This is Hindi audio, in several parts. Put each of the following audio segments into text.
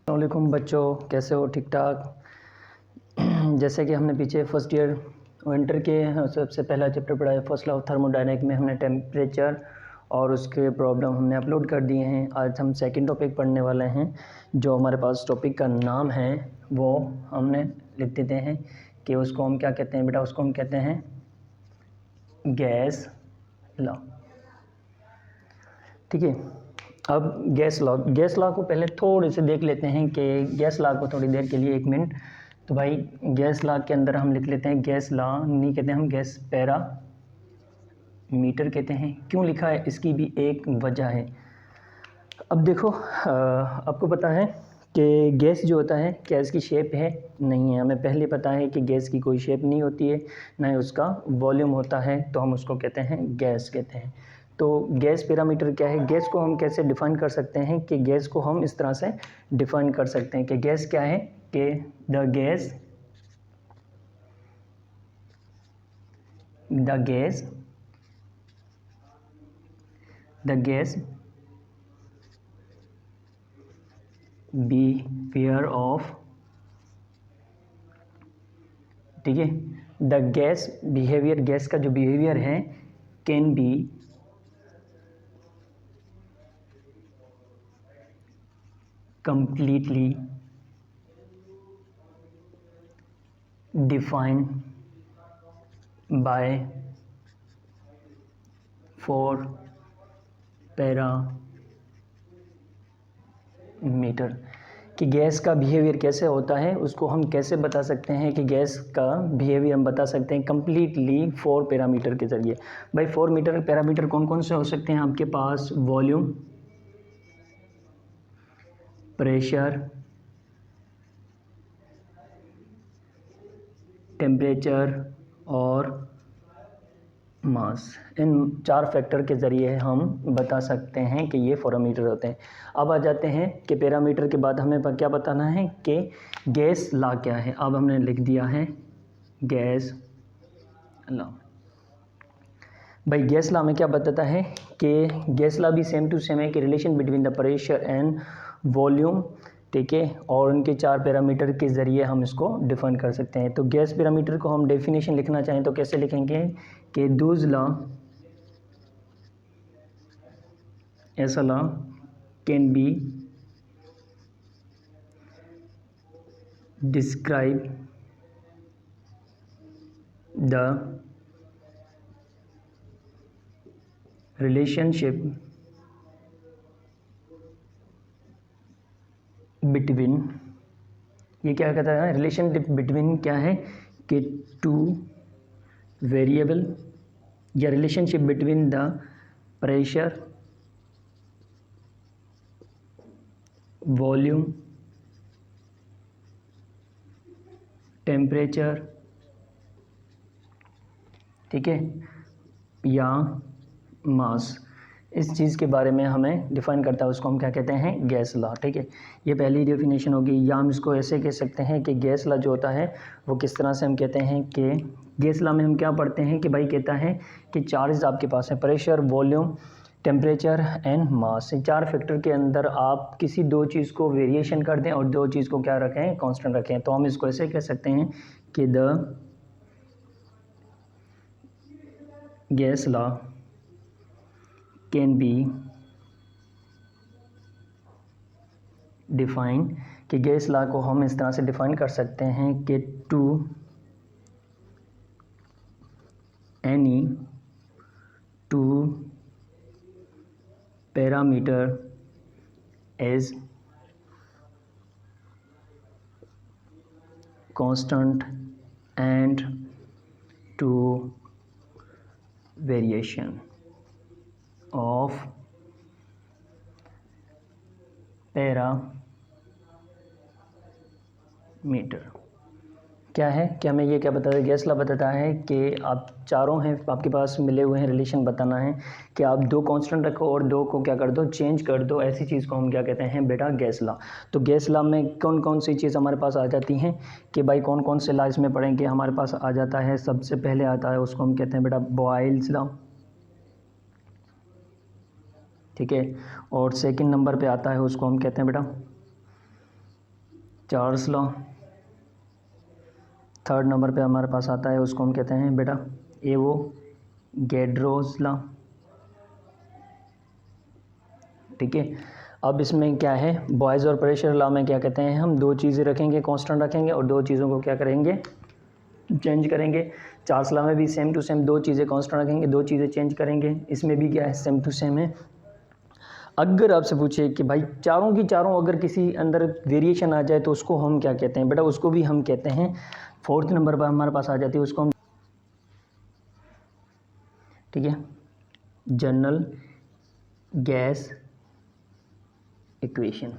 अस्सलामुअलैकुम बच्चों, कैसे हो? ठीक ठाक। जैसे कि हमने पीछे फर्स्ट ईयर विंटर के सबसे पहला चैप्टर पढ़ा है, फर्स्ट लॉ ऑफ थर्मोडायनेमिक्स में हमने टेम्परेचर और उसके प्रॉब्लम हमने अपलोड कर दिए हैं। आज हम सेकंड टॉपिक पढ़ने वाले हैं। जो हमारे पास टॉपिक का नाम है वो हमने लिख देते हैं कि उसको हम क्या कहते हैं बेटा, उसको हम कहते हैं गैस लॉ। ठीक है। अब गैस लॉ को पहले थोड़े से देख लेते हैं कि गैस लॉ को थोड़ी देर के लिए, 1 मिनट। तो भाई गैस लॉ के अंदर हम लिख लेते हैं गैस लॉ नहीं कहते हैं, हम गैस पैरा मीटर कहते हैं। क्यों लिखा है इसकी भी एक वजह है। अब देखो आपको पता है कि गैस जो होता है क्या इसकी शेप है? नहीं है। हमें पहले पता है कि गैस की कोई शेप नहीं होती है, ना ही उसका वॉल्यूम होता है, तो हम उसको कहते हैं गैस कहते हैं। तो गैस पैरामीटर क्या है? गैस को हम कैसे डिफ़ाइन कर सकते हैं कि गैस को हम इस तरह से डिफ़ाइन कर सकते हैं कि गैस क्या है कि द गैस बिहेवियर ऑफ, ठीक है, द गैस बिहेवियर, गैस का जो बिहेवियर है can be completely defined by 4 parameter. कि गैस का बिहेवियर कैसे होता है उसको हम कैसे बता सकते हैं कि गैस का बिहेवियर हम बता सकते हैं कम्प्लीटली 4 पैरामीटर के ज़रिए। भाई 4 पैरामीटर कौन कौन से हो सकते हैं आपके पास? वॉल्यूम, प्रेशर, टेम्परेचर और मास। इन 4 फैक्टर के ज़रिए हम बता सकते हैं कि ये पैरामीटर होते हैं। अब आ जाते हैं कि पैरामीटर के बाद हमें क्या बताना है कि गैस लॉ क्या है। अब हमने लिख दिया है गैस लॉ। भाई गैस लॉ में क्या बताता है कि गैस लॉ भी सेम टू सेम है कि relation between the pressure and volume, ठीक है, और उनके 4 पैरामीटर के ज़रिए हम इसको डिफाइन कर सकते हैं। तो गैस पैरामीटर को हम डेफिनेशन लिखना चाहें तो कैसे लिखेंगे कि दूज लॉ, ऐसा law can be describe the relationship between, ये क्या कहता है? रिलेशनशिप बिटवीन क्या है कि 2 वेरिएबल, या relationship between the pressure, volume, temperature, ठीक है, या मास। इस चीज़ के बारे में हमें डिफ़ाइन करता है, उसको हम क्या कहते हैं? Gas law. ठीक है, ये पहली डेफिनेशन होगी। या हम इसको ऐसे कह सकते हैं कि गैस लॉ जो होता है वो किस तरह से हम कहते हैं कि गैस लॉ में हम क्या पढ़ते हैं कि भाई कहता है कि चार्ज आपके पास है, pressure, volume, temperature and mass. 4 factor के अंदर आप किसी 2 चीज़ को वेरिएशन कर दें और 2 चीज़ को क्या रखें? कांस्टेंट रखें। तो हम इसको ऐसे कह सकते हैं कि the gas law can be define, कि गैस लॉ को हम इस तरह से डिफाइन कर सकते हैं कि to any 2 parameter as constant and 2 variation of parameter. क्या है? क्या हमें ये क्या बताता है? गैस लॉ बताता है कि आप चारों हैं आपके पास मिले हुए हैं, रिलेशन बताना है कि आप 2 कांस्टेंट रखो और 2 को क्या कर दो? चेंज कर दो। ऐसी चीज़ को हम क्या कहते हैं बेटा? Gas law. तो गैस लॉ में कौन कौन सी चीज़ हमारे पास आ जाती हैं कि भाई कौन कौन से लॉ इसमें पढ़ेंगे? हमारे पास आ जाता है, सबसे पहले आता है उसको हम कहते हैं बेटा बॉयल्स लॉ, ठीक है। और सेकंड नंबर पे आता है उसको हम कहते हैं बेटा चार्ल्स लॉ। थर्ड नंबर पे हमारे पास आता है, उसको हम कहते हैं बेटा एवोगैड्रोस लॉ। ठीक है। अब इसमें क्या है, बॉयज़ और प्रेशर लॉ में क्या कहते हैं, हम दो चीज़ें रखेंगे, कांस्टेंट रखेंगे और दो चीज़ों को क्या करेंगे, चेंज करेंगे। चार्ल्स लॉ में भी सेम टू सेम दो चीज़ें कांस्टेंट रखेंगे, दो चीज़ें चेंज करेंगे। इसमें भी क्या है, सेम टू सेम है। अगर आपसे पूछे कि भाई चारों की चारों अगर किसी अंदर वेरिएशन आ जाए तो उसको हम क्या कहते हैं, बेटा उसको भी हम कहते हैं, फोर्थ नंबर पर हमारे पास आ जाती है, उसको हम, ठीक है, जनरल गैस इक्वेशन।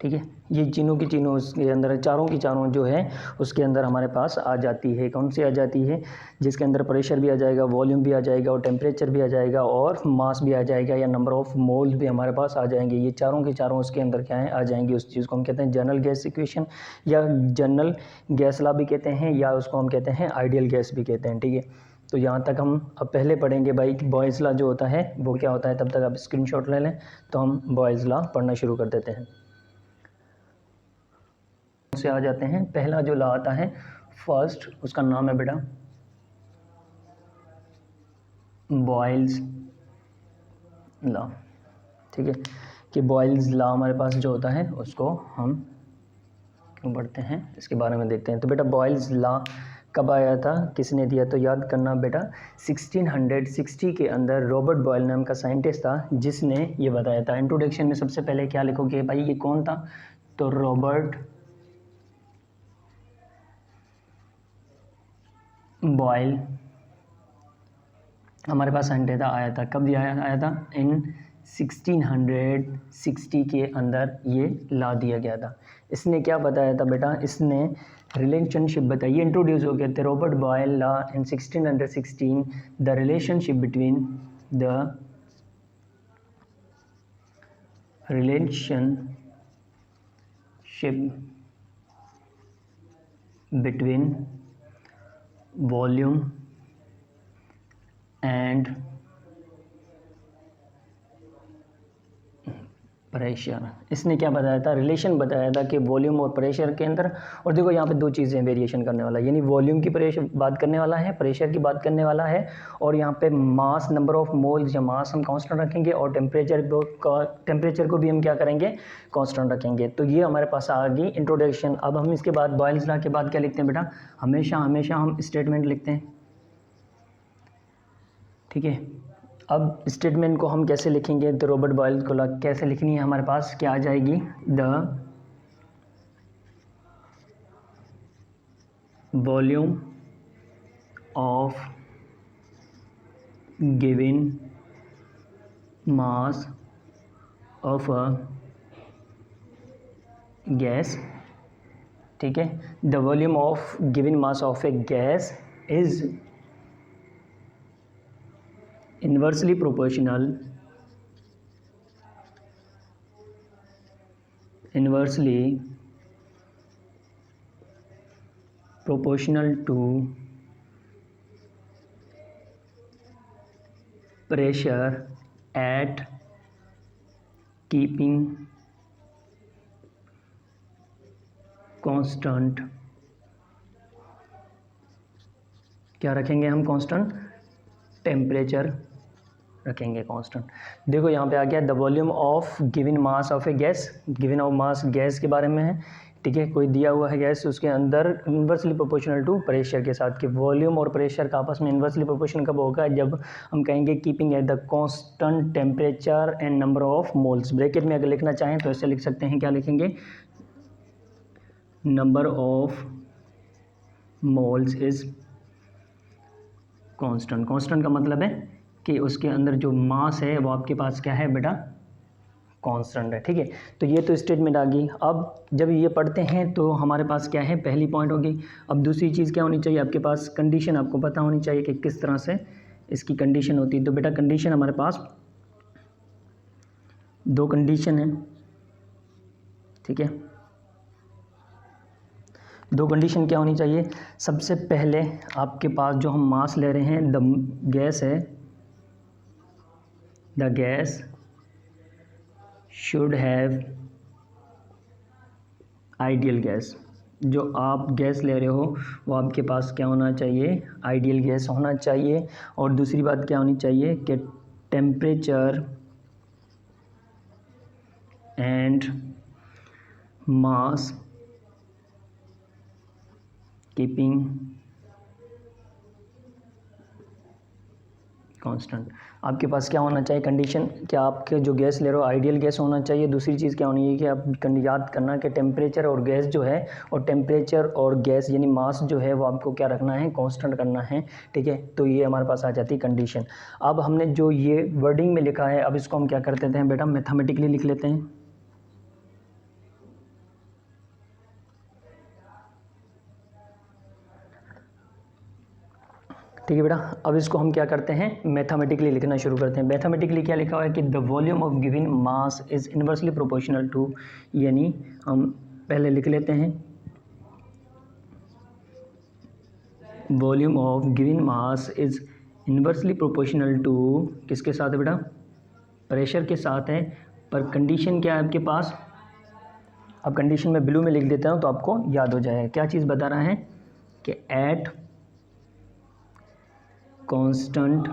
ठीक है, ये तीनों की तीनों उसके अंदर, चारों की चारों जो है उसके अंदर हमारे पास आ जाती है। कौन सी आ जाती है, जिसके अंदर प्रेशर भी आ जाएगा, वॉल्यूम भी आ जाएगा और टेम्परेचर भी आ जाएगा और मास भी आ जाएगा या नंबर ऑफ मोल्स भी हमारे पास आ जाएंगे। ये चारों के चारों उसके अंदर क्या है, आ जाएंगी। उस चीज़ को हम कहते हैं जनरल गैस इक्वेशन या जनरल गैस लॉ भी कहते हैं, या उसको हम कहते हैं आइडियल गैस भी कहते हैं। ठीक है, तो यहाँ तक हम अब पहले पढ़ेंगे भाई बॉयज़ लॉ जो होता है वो क्या होता है। तब तक आप स्क्रीनशॉट ले लें, तो हम बॉयज़ लॉ पढ़ना शुरू कर देते हैं। से आ जाते हैं। पहला जो लॉ आता है फर्स्ट, उसका नाम है बेटा बॉयल्स लॉ। ठीक है, कि बॉयल्स लॉ हमारे पास जो होता है उसको हम क्यों पढ़ते हैं, इसके बारे में देखते हैं। तो बेटा बॉयल्स लॉ कब आया था, किसने दिया, तो याद करना बेटा 1660 के अंदर रॉबर्ट बॉयल नाम का साइंटिस्ट था जिसने ये बताया था। इंट्रोडक्शन में सबसे पहले क्या लिखोगे भाई, ये कौन था, तो रॉबर्ट बॉयल हमारे पास साइंटिस्ट आया था। कब आया था, इन 1660 के अंदर ये ला दिया गया था। इसने क्या बताया था बेटा, इसने रिलेशनशिप बताई, इंट्रोड्यूस हो गए थे Robert Boyle law in 1616, the relationship between the volume and pressure. इसने क्या बताया था, रिलेशन बताया था कि वॉल्यूम और प्रेशर के अंदर। और देखो यहाँ पे दो चीज़ें वेरिएशन करने वाला है, यानी वॉल्यूम की प्रेशर बात करने वाला है, प्रेशर की बात करने वाला है, और यहाँ पे मास, नंबर ऑफ मोल्स या मास हम कांस्टेंट रखेंगे और टेम्परेचर को भी हम क्या करेंगे, कांस्टेंट रखेंगे। तो ये हमारे पास आ गई इंट्रोडक्शन। अब हम इसके बाद बॉयल्स लॉ के बाद क्या लिखते हैं बेटा, हमेशा हम स्टेटमेंट लिखते हैं। ठीक है, अब स्टेटमेंट को हम कैसे लिखेंगे, तो रॉबर्ट बॉयल को कैसे लिखनी है, हमारे पास क्या आ जाएगी, the volume of given mass of a gas. ठीक है, the volume of given mass of A gas is inversely proportional to pressure at keeping constant। क्या रखेंगे हम, कांस्टेंट टेम्परेचर रखेंगे, कांस्टेंट। देखो यहाँ पे आ गया the volume of given mass of A gas, given of mass gas के बारे में है। ठीक है, कोई दिया हुआ है गैस, उसके अंदर इन्वर्सली प्रोपोर्शनल टू प्रेशर के साथ, कि वॉल्यूम और प्रेशर का आपस में इन्वर्सली प्रोपोर्शन कब होगा, जब हम कहेंगे keeping at the constant temperature and number of moles. Bracket में अगर लिखना चाहें तो ऐसे लिख सकते हैं, क्या लिखेंगे, number of moles is constant. Constant का मतलब है कि उसके अंदर जो मास है वो आपके पास क्या है बेटा, कांस्टेंट है। ठीक है, तो ये तो स्टेटमेंट आ गई। अब जब ये पढ़ते हैं तो हमारे पास क्या है, पहली पॉइंट होगी। अब दूसरी चीज़ क्या होनी चाहिए, आपके पास कंडीशन आपको पता होनी चाहिए कि किस तरह से इसकी कंडीशन होती है। तो बेटा कंडीशन हमारे पास दो कंडीशन है। ठीक है, दो कंडीशन क्या होनी चाहिए, सबसे पहले आपके पास जो हम मास ले रहे हैं, द गैस है, the gas should have ideal gas, जो आप गैस ले रहे हो वो आपके पास क्या होना चाहिए, आइडियल गैस होना चाहिए। और दूसरी बात क्या होनी चाहिए कि temperature and mass keeping constant. आपके पास क्या होना चाहिए कंडीशन, क्या आपके जो गैस ले रहे हो आइडियल गैस होना चाहिए। दूसरी चीज़ क्या होनी है कि आप याद करना कि टेम्परेचर और गैस जो है, और टेम्परेचर और गैस यानी मास जो है वो आपको क्या रखना है, कांस्टेंट करना है, ठीक है। तो ये हमारे पास आ जाती है कंडीशन। अब हमने जो ये वर्डिंग में लिखा है, अब इसको हम क्या कर देते हैं बेटा, मैथमेटिकली लिख लेते हैं। ठीक है बेटा, अब इसको हम क्या करते हैं, मैथमेटिकली लिखना शुरू करते हैं। मैथमेटिकली क्या लिखा हुआ है कि the volume of given mass is inversely proportional to, यानी हम पहले लिख लेते हैं volume of given mass is inversely proportional to, किसके साथ है बेटा, प्रेशर के साथ है। पर कंडीशन क्या है आपके पास, अब कंडीशन में ब्लू में लिख देता हूँ तो आपको याद हो जाएगा। क्या चीज़ बता रहा है कि एट कांस्टेंट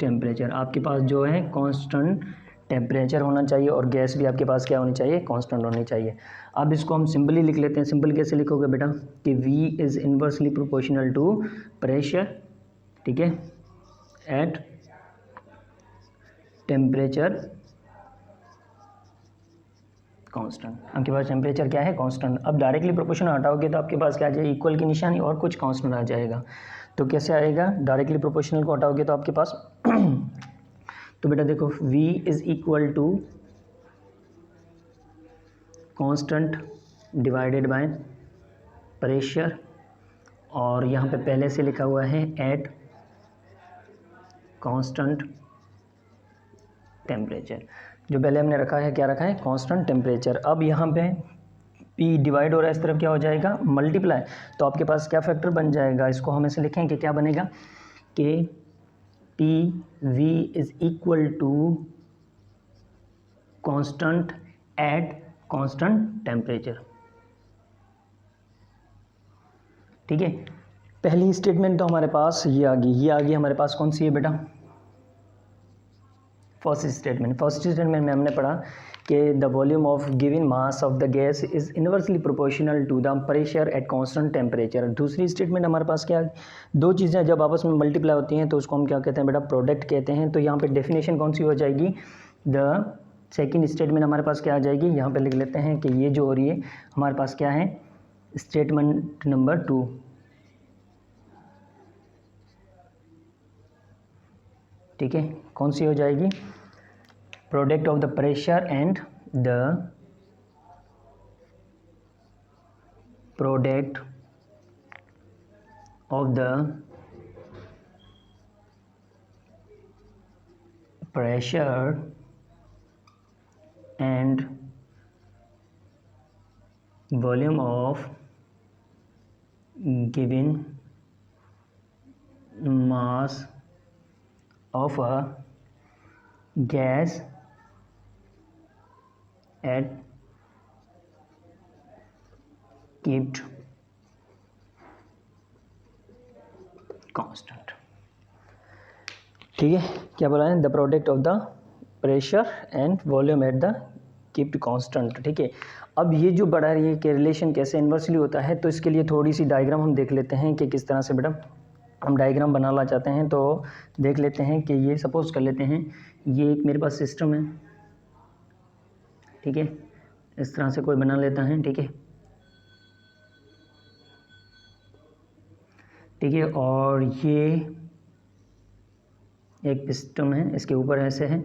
टेम्परेचर, आपके पास जो है कांस्टेंट टेम्परेचर होना चाहिए, और गैस भी आपके पास क्या होनी चाहिए, कांस्टेंट होनी चाहिए। अब इसको हम सिंपली लिख लेते हैं। सिंपल कैसे लिखोगे बेटा कि V is inversely proportional to pressure, ठीक है, एट टेम्परेचर कांस्टेंट। आपके पास टेम्परेचर क्या है, कांस्टेंट। अब डायरेक्टली प्रोपोर्शनल हटाओगे तो आपके पास क्या आ जाएगा, इक्वल की निशानी और कुछ कांस्टेंट आ जाएगा। तो कैसे आएगा, डायरेक्टली प्रोपोर्शनल को हटाओगे तो आपके पास तो बेटा देखो V is equal to constant divided by pressure, और यहाँ पे पहले से लिखा हुआ है एट कांस्टेंट टेम्परेचर। जो पहले हमने रखा है, क्या रखा है, कांस्टेंट टेम्परेचर। अब यहाँ पे P डिवाइड हो रहा है, इस तरफ क्या हो जाएगा, मल्टीप्लाई। तो आपके पास क्या फैक्टर बन जाएगा, इसको हम ऐसे लिखें कि क्या बनेगा कि PV is equal to constant at constant temperature, ठीक है। पहली स्टेटमेंट तो हमारे पास ये आ गई, ये आ गई हमारे पास कौन सी है बेटा, फर्स्ट स्टेटमेंट। फर्स्ट स्टेटमेंट में हमने पढ़ा कि the volume of given mass of the gas is inversely proportional to the pressure at constant temperature. दूसरी स्टेटमेंट हमारे पास क्या, दो चीज़ें जब आपस में मल्टीप्लाई होती हैं तो उसको हम क्या कहते हैं बेटा, प्रोडक्ट कहते हैं। तो यहाँ पे डेफिनेशन कौन सी हो जाएगी, द सेकेंड स्टेटमेंट हमारे पास क्या आ जाएगी, यहाँ पे लिख लेते हैं कि ये जो हो रही है हमारे पास क्या है, स्टेटमेंट नंबर 2, ठीक है। कौन सी हो जाएगी, product of the pressure and the product of the pressure and volume of given mass of a gas at kept constant, ठीक है। क्या बोला है, the product of the pressure and volume at the keeped constant, ठीक है। अब ये जो बड़ा है कि रिलेशन कैसे इन्वर्सली होता है, तो इसके लिए थोड़ी सी डायग्राम हम देख लेते हैं कि किस तरह से बेटा हम डायग्राम बनाना चाहते हैं। तो देख लेते हैं कि ये सपोज कर लेते हैं ये एक मेरे पास सिस्टम है, ठीक है, इस तरह से कोई बना लेता है, ठीक है, ठीक है। और ये एक सिस्टम है, इसके ऊपर ऐसे है,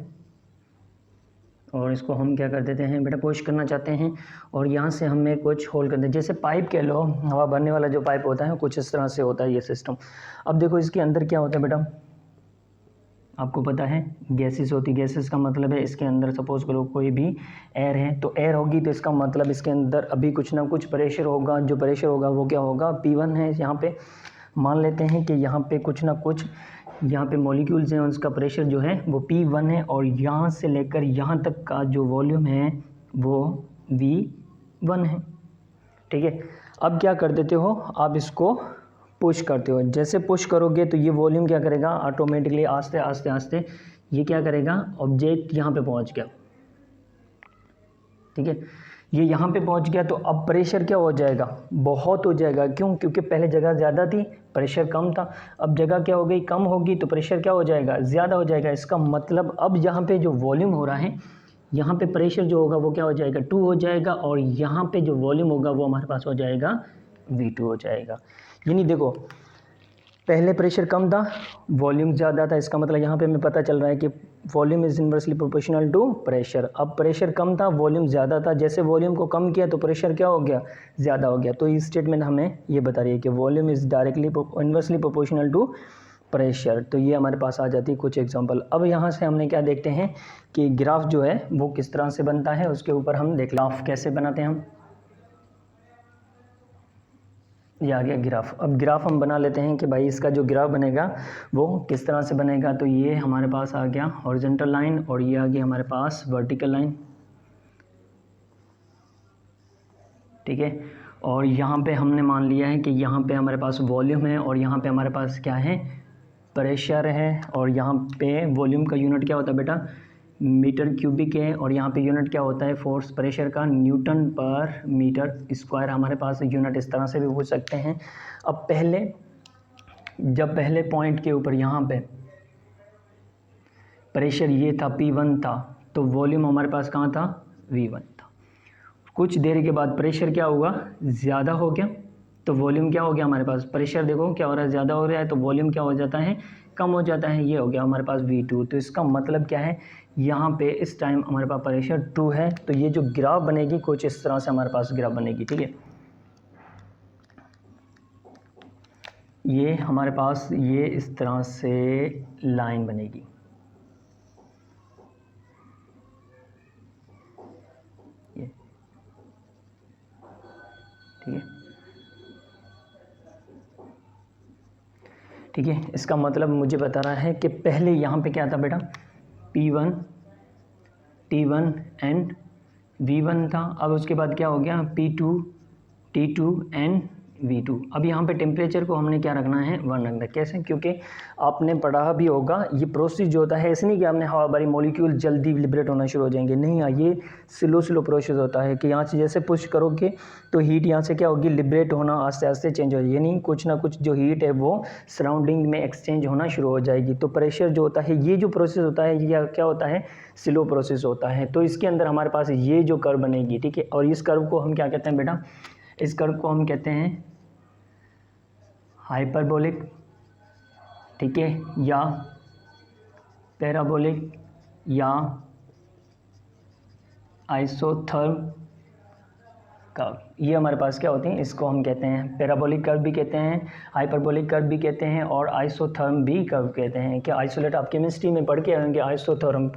और इसको हम क्या कर देते हैं बेटा, पुश करना चाहते हैं, और यहाँ से हमें कुछ होल कर दें, जैसे पाइप कह लो, हवा भरने वाला जो पाइप होता है कुछ इस तरह से होता है ये सिस्टम। अब देखो इसके अंदर क्या होता है बेटा, आपको पता है गैसेस होती, गैसेस का मतलब है इसके अंदर सपोज करो कोई भी एयर है, तो एयर होगी तो इसका मतलब इसके अंदर अभी कुछ ना कुछ प्रेशर होगा, जो प्रेशर होगा वो क्या होगा, P1 है। यहाँ पे मान लेते हैं कि यहाँ पे कुछ ना कुछ यहाँ पे मॉलिक्यूल्स हैं, उसका प्रेशर जो है वो P1 है, और यहाँ से लेकर यहाँ तक का जो वॉल्यूम है वो V1 है, ठीक है। अब क्या कर देते हो आप, इसको पुश करते हो। जैसे पुश करोगे तो ये वॉल्यूम क्या करेगा, ऑटोमेटिकली आस्ते आस्ते आस्ते ये क्या करेगा, ऑब्जेक्ट यहाँ पे पहुँच गया, ठीक है। ये यहाँ पे पहुँच गया तो अब प्रेशर क्या हो जाएगा, बहुत हो जाएगा। क्यों? क्योंकि पहले जगह ज़्यादा थी, प्रेशर कम था। अब जगह क्या हो गई, कम होगी, तो प्रेशर क्या हो जाएगा, ज़्यादा हो जाएगा। इसका मतलब अब यहाँ पे जो वॉल्यूम हो रहा है, यहाँ पे प्रेशर जो होगा वो क्या हो जाएगा, 2 हो जाएगा, और यहाँ पे जो वॉल्यूम होगा वो हमारे पास हो जाएगा V2 हो जाएगा। यानी देखो, पहले प्रेशर कम था, वॉल्यूम ज़्यादा था। इसका मतलब यहाँ पे हमें पता चल रहा है कि volume is inversely proportional to pressure. अब प्रेशर कम था, वॉल्यूम ज़्यादा था, जैसे वॉल्यूम को कम किया तो प्रेशर क्या हो गया, ज़्यादा हो गया। तो ये स्टेटमेंट हमें ये बता रही है कि volume is directly inversely proportional to pressure. तो ये हमारे पास आ जाती है कुछ एग्जांपल। अब यहाँ से हमने क्या देखते हैं कि ग्राफ जो है वो किस तरह से बनता है, उसके ऊपर हम देख, ग्राफ कैसे बनाते हैं हम। ये आ गया ग्राफ। अब ग्राफ हम बना लेते हैं कि भाई इसका जो ग्राफ बनेगा वो किस तरह से बनेगा। तो ये हमारे पास आ गया हॉरिजॉन्टल लाइन, और ये आ गया हमारे पास वर्टिकल लाइन, ठीक है। और यहाँ पे हमने मान लिया है कि यहाँ पे हमारे पास वॉल्यूम है, और यहाँ पे हमारे पास क्या है, प्रेशर है। और यहाँ पे वॉल्यूम का यूनिट क्या होता है बेटा, मीटर क्यूबिक है, और यहाँ पे यूनिट क्या होता है, फोर्स प्रेशर का, न्यूटन पर मीटर स्क्वायर। हमारे पास यूनिट इस तरह से भी पूछ सकते हैं। अब जब पहले पॉइंट के ऊपर यहाँ पे प्रेशर ये था, P1 था, तो वॉल्यूम हमारे पास कहाँ था, V1 था। कुछ देर के बाद प्रेशर क्या हुआ, ज़्यादा हो गया, तो वॉल्यूम क्या हो गया हमारे पास, प्रेशर देखो क्या हो रहा है, ज़्यादा हो रहा है, तो वॉल्यूम क्या हो जाता है, कम हो जाता है। ये हो गया हमारे पास V2। तो इसका मतलब क्या है, यहाँ पे इस टाइम हमारे पास प्रेशर 2 है। तो ये जो ग्राफ बनेगी कुछ इस तरह से हमारे पास ग्राफ बनेगी, ठीक है। ये हमारे पास ये इस तरह से लाइन बनेगी, ये, ठीक है, ठीक है। इसका मतलब मुझे बता रहा है कि पहले यहाँ पे क्या था बेटा, P1 T1 एंड V1 था। अब उसके बाद क्या हो गया, P2 T2 एंड V2। अब यहाँ पे टेम्परेचर को हमने क्या रखना है, 1 रखना है। कैसे? क्योंकि आपने पढ़ा भी होगा, ये प्रोसेस जो होता है ऐसे नहीं कि आपने हवा भरी मॉलिक्यूल जल्दी लिबरेट होना शुरू हो जाएंगे, नहीं। ये स्लो प्रोसेस होता है कि यहाँ से जैसे पुश करोगे तो हीट यहाँ से क्या होगी, लिबरेट होना आस्ते आस्ते चेंज हो जाएगी, यानी कुछ ना कुछ जो हीट है वो सराउंडिंग में एक्सचेंज होना शुरू हो जाएगी। तो प्रेशर जो होता है, ये जो प्रोसेस होता है, ये क्या होता है, स्लो प्रोसेस होता है। तो इसके अंदर हमारे पास ये जो कर्व बनेगी, ठीक है। और इस कर्व को हम क्या कहते हैं बेटा, इस कर्व को हम कहते हैं हाइपरबोलिक, ठीक है, या पैराबोलिक, या आइसोथर्म कर्व। ये हमारे पास क्या होते हैं, इसको हम कहते हैं पैराबोलिक कर्व भी कहते हैं, हाइपरबोलिक कर्व भी कहते हैं, और आइसोथर्म भी कर्व कहते हैं। कि आइसोलेट आप केमिस्ट्री में पढ़ के आएंगे, आइसोथर्म,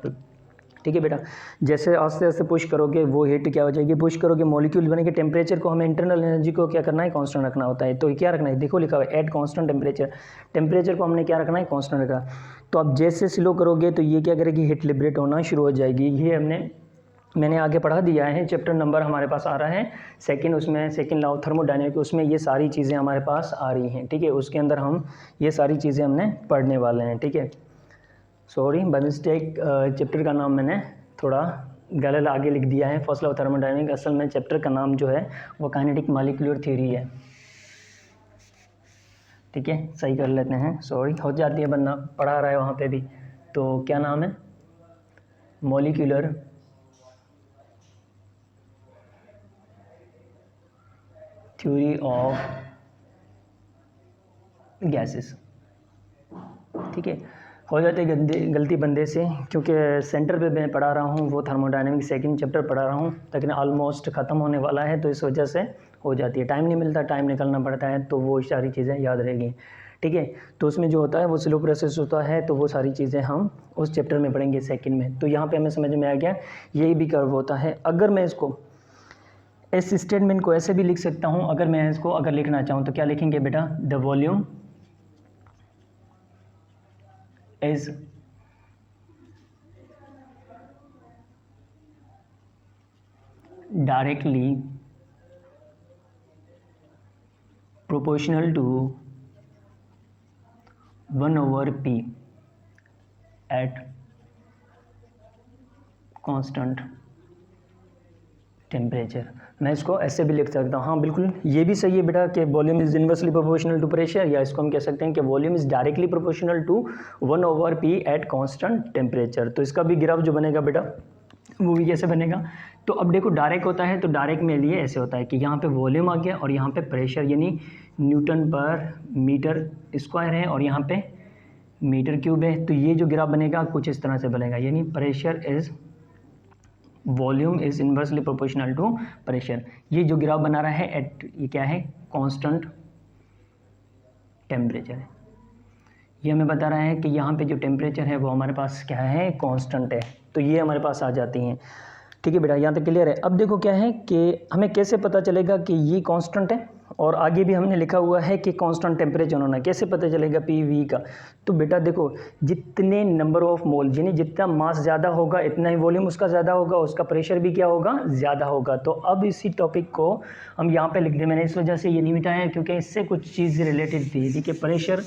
ठीक है बेटा। जैसे आस्ते आस्ते पुश करोगे वो हीट क्या हो जाएगी, पुश करोगे मॉलिक्यूल बनेंगे। टेम्परेचर को हमें इंटरनल एनर्जी को क्या करना है, कांस्टेंट रखना होता है। तो क्या रखना है, देखो लिखा हुआ है एट कांस्टेंट टेम्परेचर। टेम्परेचर को हमने क्या रखना है, कांस्टेंट रखना। तो अब जैसे स्लो करोगे तो ये क्या करेगी, हीट लिबरेट होना शुरू हो जाएगी। ये मैंने आगे पढ़ा दिया है, चैप्टर नंबर हमारे पास आ रहा है सेकंड, उसमें सेकंड लॉ ऑफ थर्मोडायनेमिक्स, उसमें ये सारी चीज़ें हमारे पास आ रही हैं, ठीक है। उसके अंदर हम ये सारी चीज़ें हमने पढ़ने वाले हैं, ठीक है। सॉरी बाय मिस्टेक चैप्टर का नाम मैंने थोड़ा गलत आगे लिख दिया है, फर्स्ट लॉ ऑफ थर्मोडायनेमिक्स। असल में चैप्टर का नाम जो है वो काइनेटिक मॉलिक्यूलर थ्योरी है, ठीक है। सही कर लेते हैं, सॉरी हो जाती है, बंदा पढ़ा रहा है वहाँ पे भी। तो क्या नाम है, मॉलिक्यूलर थ्योरी ऑफ गैसेस, ठीक है। हो जाती है गलती बंदे से, क्योंकि सेंटर पे मैं पढ़ा रहा हूँ वो थर्मोडायनेमिक्स सेकंड चैप्टर पढ़ा रहा हूँ, लेकिन ऑलमोस्ट ख़त्म होने वाला है, तो इस वजह से हो जाती है, टाइम नहीं मिलता, टाइम निकलना पड़ता है, तो वो सारी चीज़ें याद रहेगी, ठीक है। तो उसमें जो होता है वो स्लो प्रोसेस होता है, तो वो सारी चीज़ें हम उस चैप्टर में पढ़ेंगे सेकेंड में। तो यहाँ पर हमें समझ में आ गया यही भी कर्व होता है। अगर मैं इसको इस स्टेटमेंट को ऐसे भी लिख सकता हूँ, अगर मैं इसको अगर लिखना चाहूँ तो क्या लिखेंगे बेटा, the volume is directly proportional to 1/p at constant temperature. मैं इसको ऐसे भी लिख सकता हूँ, हाँ बिल्कुल ये भी सही है बेटा कि volume is inversely proportional to pressure, या इसको हम कह सकते हैं कि volume is directly proportional to 1/p at constant temperature. तो इसका भी ग्राफ जो बनेगा बेटा वो भी कैसे बनेगा, तो अब देखो डायरेक्ट होता है तो डायरेक्ट में लिए ऐसे होता है कि यहाँ पे वॉल्यूम आ गया और यहाँ पे प्रेशर यानी न्यूटन पर मीटर स्क्वायर है और यहाँ पे मीटर क्यूब है। तो ये जो ग्राफ बनेगा कुछ इस तरह से बनेगा, यानी pressure is volume is inversely proportional to pressure. ये जो ग्राफ बना रहा है एट, ये क्या है, कांस्टेंट टेम्परेचर है। ये हमें बता रहा है कि यहाँ पे जो टेम्परेचर है वो हमारे पास क्या है, कांस्टेंट है। तो ये हमारे पास आ जाती हैं। ठीक है बेटा, यहाँ तक क्लियर है। अब देखो क्या है कि हमें कैसे पता चलेगा कि ये कांस्टेंट है, और आगे भी हमने लिखा हुआ है कि कांस्टेंट टेम्परेचर होना, कैसे पता चलेगा PV का। तो बेटा देखो जितने नंबर ऑफ मोल यानी जितना मास ज़्यादा होगा इतना ही वॉल्यूम उसका ज़्यादा होगा, उसका प्रेशर भी क्या होगा, ज़्यादा होगा। तो अब इसी टॉपिक को हम यहाँ पे लिख दें, मैंने इस वजह से ये नहीं मिटाया क्योंकि इससे कुछ चीज़ रिलेटेड थी। ठीक है, प्रेशर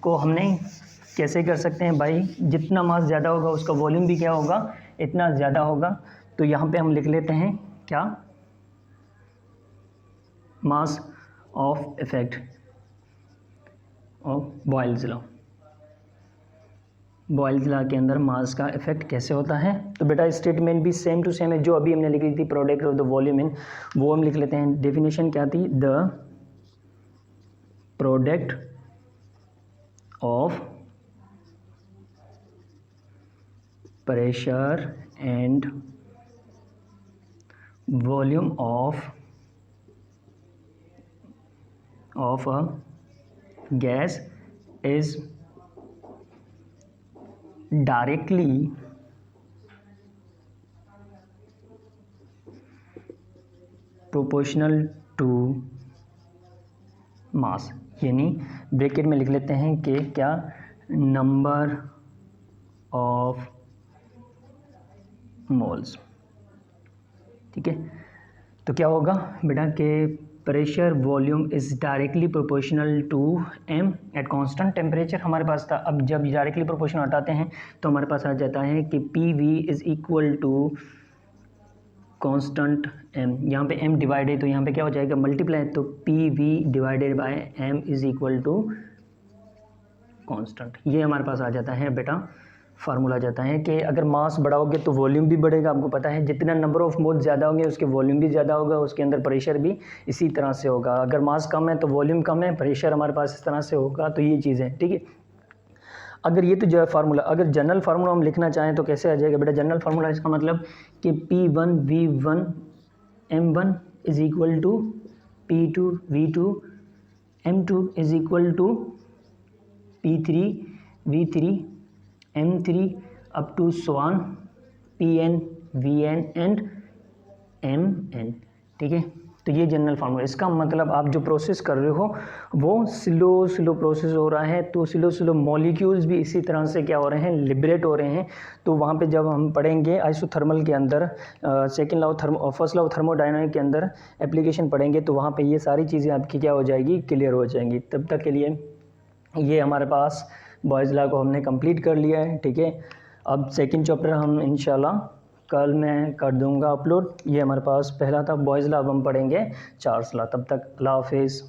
को हमने कैसे कर सकते हैं भाई, जितना मास ज़्यादा होगा उसका वॉल्यूम भी क्या होगा, इतना ज़्यादा होगा। तो यहाँ पे हम लिख लेते हैं क्या, mass of effect of Boyle's law. Boyle's law के अंदर मास का इफेक्ट कैसे होता है। तो बेटा स्टेटमेंट भी सेम टू सेम है जो अभी हमने लिखी थी, प्रोडक्ट ऑफ द वॉल्यूम इन, वो हम लिख लेते हैं। डेफिनेशन क्या थी, the product of pressure and volume of a gas is directly proportional to mass, यानी ब्रैकेट में लिख लेते हैं कि क्या, नंबर ऑफ मोल्स। ठीक है, तो क्या होगा बेटा कि pressure volume is directly proportional to m at constant temperature हमारे पास था। अब जब डायरेक्टली प्रोपोर्शन हटाते हैं तो हमारे पास आ जाता है कि PV is equal to constant m। यहाँ पे m डिवाइड है तो यहाँ पे क्या हो जाएगा, मल्टीप्लाई, तो PV divided by m is equal to constant. ये हमारे पास आ जाता है बेटा फार्मूला जाता है कि अगर मास बढ़ाओगे तो वॉल्यूम भी बढ़ेगा। आपको पता है जितना नंबर ऑफ मोल ज़्यादा होंगे उसके वॉल्यूम भी ज़्यादा होगा, उसके अंदर प्रेशर भी इसी तरह से होगा। अगर मास कम है तो वॉल्यूम कम है, प्रेशर हमारे पास इस तरह से होगा। तो ये चीज़ें ठीक है। अगर ये तो जो है फार्मूला, अगर जनरल फार्मूला हम लिखना चाहें तो कैसे आ जाएगा बेटा, जनरल फार्मूला इसका मतलब कि P1V1 M1 is equal to P2V2 M2 is equal to P3V3 M3 up to स्वान PN VN एंड MN। ठीक है, तो ये जनरल फार्मूला। इसका मतलब आप जो प्रोसेस कर रहे हो वो स्लो प्रोसेस हो रहा है, तो स्लो मॉलिक्यूल्स भी इसी तरह से क्या हो रहे हैं, लिबरेट हो रहे हैं। तो वहाँ पे जब हम पढ़ेंगे आइसोथर्मल के अंदर second law first law thermodynamic के अंदर एप्लीकेशन पढ़ेंगे तो वहाँ पे ये सारी चीज़ें आपकी क्या हो जाएगी, क्लियर हो जाएंगी। तब तक के लिए ये हमारे पास बॉयज़ लॉ को हमने कंप्लीट कर लिया है। ठीक है, अब सेकंड चैप्टर हम इंशाल्लाह कल मैं कर दूंगा अपलोड। ये हमारे पास पहला था बॉयज़ लॉ, अब हम पढ़ेंगे चार्ल्स लॉ। तब तक अल्लाह हाफिज़।